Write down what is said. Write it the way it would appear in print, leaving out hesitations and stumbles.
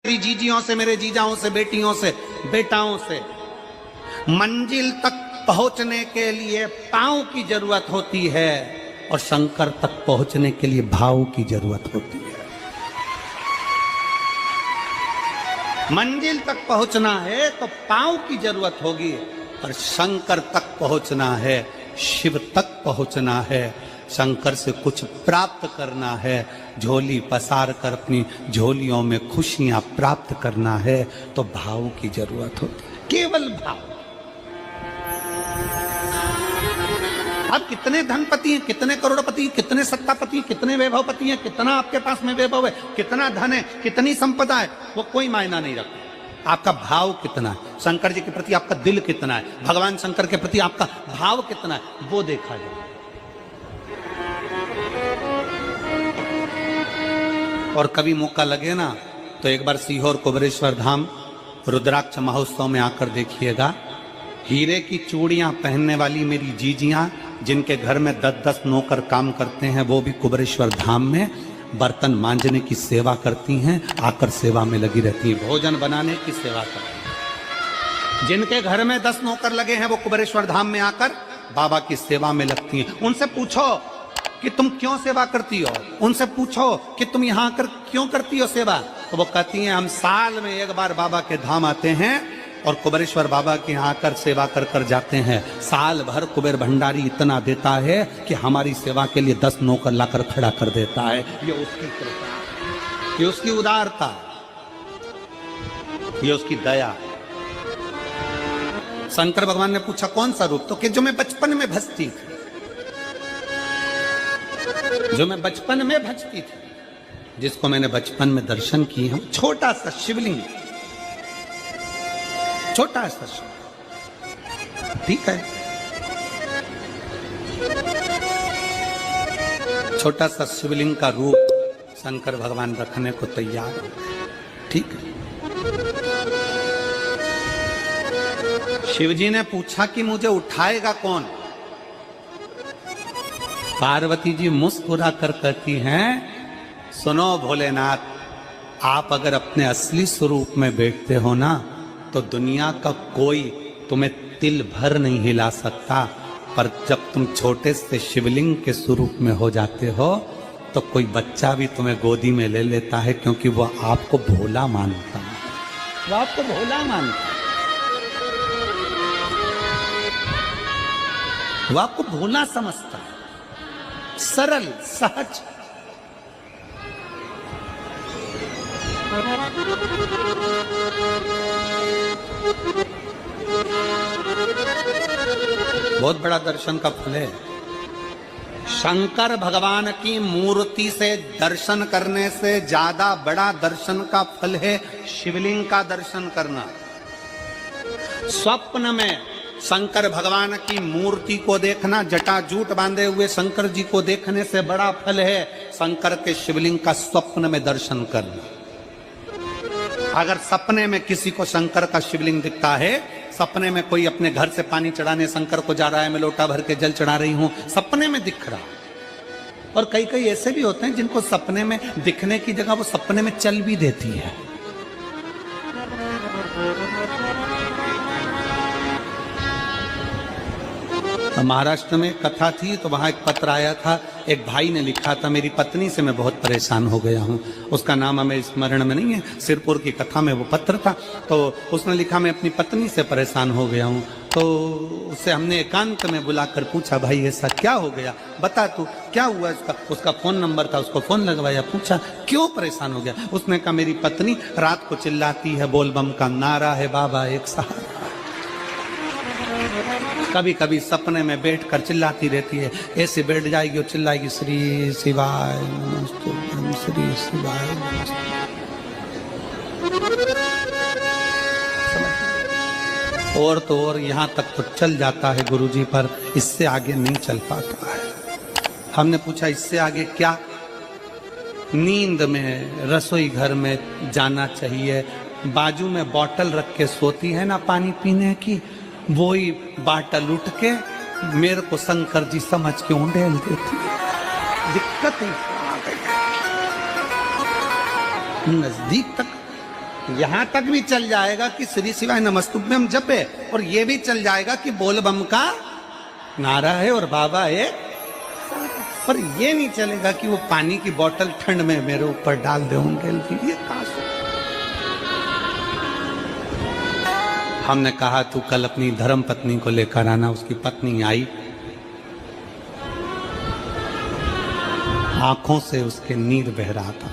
मेरी जीजियों से, मेरे जीजाओं से, बेटियों से, बेटाओं से। मंजिल तक पहुंचने के लिए पांव की जरूरत होती है और शंकर तक पहुंचने के लिए भाव की जरूरत होती है। मंजिल तक पहुंचना है तो पांव की जरूरत होगी, और शंकर तक पहुंचना है, शिव तक पहुंचना है, शंकर से कुछ प्राप्त करना है, झोली पसार कर अपनी झोलियों में खुशियां प्राप्त करना है, तो भाव की जरूरत होती है, केवल भाव। अब कितने धनपति हैं, कितने करोड़पति, कितने सत्तापति, कितने वैभवपति हैं, कितना आपके पास में वैभव है, कितना धन है, कितनी संपदा है, वो कोई मायना नहीं रखता। आपका भाव कितना है, शंकर जी के प्रति आपका दिल कितना है, भगवान शंकर के प्रति आपका भाव कितना है, वो देखा जाए। और कभी मौका लगे ना तो एक बार सीहोर कुबेरेश्वर धाम रुद्राक्ष महोत्सव में आकर देखिएगा। हीरे की चूड़ियां पहनने वाली मेरी जीजियां, जिनके घर में 10-10 नौकर काम करते हैं, वो भी कुबेरेश्वर धाम में बर्तन मांजने की सेवा करती हैं, आकर सेवा में लगी रहती हैं, भोजन बनाने की सेवा करती हैं। जिनके घर में 10 नौकर लगे हैं, वो कुबेरेश्वर धाम में आकर बाबा की सेवा में लगती हैं। उनसे पूछो कि तुम क्यों सेवा करती हो, उनसे पूछो कि तुम यहाँ आकर क्यों करती हो सेवा, तो वो कहती हैं हम साल में एक बार बाबा के धाम आते हैं और कुबेरेश्वर बाबा के यहाँ आकर सेवा कर कर जाते हैं। साल भर कुबेर भंडारी इतना देता है कि हमारी सेवा के लिए 10 नौकर लाकर खड़ा कर देता है। ये उसकी कृपा, ये उसकी उदारता, ये उसकी दया। शंकर भगवान ने पूछा कौन सा रूप, तो कि जो मैं बचपन में भजती थी, जो मैं बचपन में भजती थी, जिसको मैंने बचपन में दर्शन किए हैं, छोटा सा शिवलिंग, छोटा सा शिवलिंग, ठीक है, छोटा सा शिवलिंग का रूप शंकर भगवान रखने को तैयार हो गए, ठीक है। शिवजी ने पूछा कि मुझे उठाएगा कौन। पार्वती जी मुस्कुरा कर कहती हैं, सुनो भोलेनाथ, आप अगर अपने असली स्वरूप में बैठते हो ना, तो दुनिया का कोई तुम्हें तिल भर नहीं हिला सकता, पर जब तुम छोटे से शिवलिंग के स्वरूप में हो जाते हो तो कोई बच्चा भी तुम्हें गोदी में ले लेता है, क्योंकि वो आपको भोला मानता है, वो आपको भोला मानता है, वो आपको भोला समझता है, सरल सहज। बहुत बड़ा दर्शन का फल है। शंकर भगवान की मूर्ति से दर्शन करने से ज्यादा बड़ा दर्शन का फल है शिवलिंग का दर्शन करना। स्वप्न में शंकर भगवान की मूर्ति को देखना, जटाजूट बांधे हुए शंकर जी को देखने से बड़ा फल है शंकर के शिवलिंग का स्वप्न में दर्शन करना। अगर सपने में किसी को शंकर का शिवलिंग दिखता है, सपने में कोई अपने घर से पानी चढ़ाने शंकर को जा रहा है, मैं लोटा भर के जल चढ़ा रही हूं, सपने में दिख रहा। और कई कई ऐसे भी होते हैं जिनको सपने में दिखने की जगह वो सपने में चल भी देती है। महाराष्ट्र में कथा थी तो वहां एक पत्र आया था, एक भाई ने लिखा था, मेरी पत्नी से मैं बहुत परेशान हो गया हूं, उसका नाम हमें स्मरण में नहीं है, सिरपुर की कथा में वो पत्र था। तो उसने लिखा मैं अपनी पत्नी से परेशान हो गया हूं। तो उससे हमने एकांत में बुलाकर पूछा, भाई ऐसा क्या हो गया, बता तू क्या हुआ। उसका फोन नंबर था, उसको फोन लगवाया, पूछा क्यों परेशान हो गया। उसने कहा मेरी पत्नी रात को चिल्लाती है, बोलबम का नारा है बाबा एक सहारा, कभी कभी सपने में बैठकर चिल्लाती रहती है, ऐसे बैठ जाएगी और चिल्लाएगी श्री शिवाय नमस्तुभ्यं, श्री शिवाय नमस्तुभ्यं। और तो और यहाँ तक तो चल जाता है गुरुजी, पर इससे आगे नहीं चल पाता है। हमने पूछा इससे आगे क्या। नींद में रसोई घर में जाना चाहिए, बाजू में बोतल रख के सोती है ना पानी पीने की, वही बाटल उठ के मेरे को शंकर जी समझ के उंडेल देती है। दिक्कत ही आ गई, नजदीक तक यहां तक भी चल जाएगा कि श्री शिवाय नमस्तुभ्यम जपे, और ये भी चल जाएगा कि बोल बम का नारा है और बाबा है, पर ये नहीं चलेगा कि वो पानी की बोतल ठंड में मेरे ऊपर डाल दे होंगे। ये कहां से? हमने कहा तू कल अपनी धर्म पत्नी को लेकर आना। उसकी पत्नी आई, आंखों से उसके नीर बह रहा था।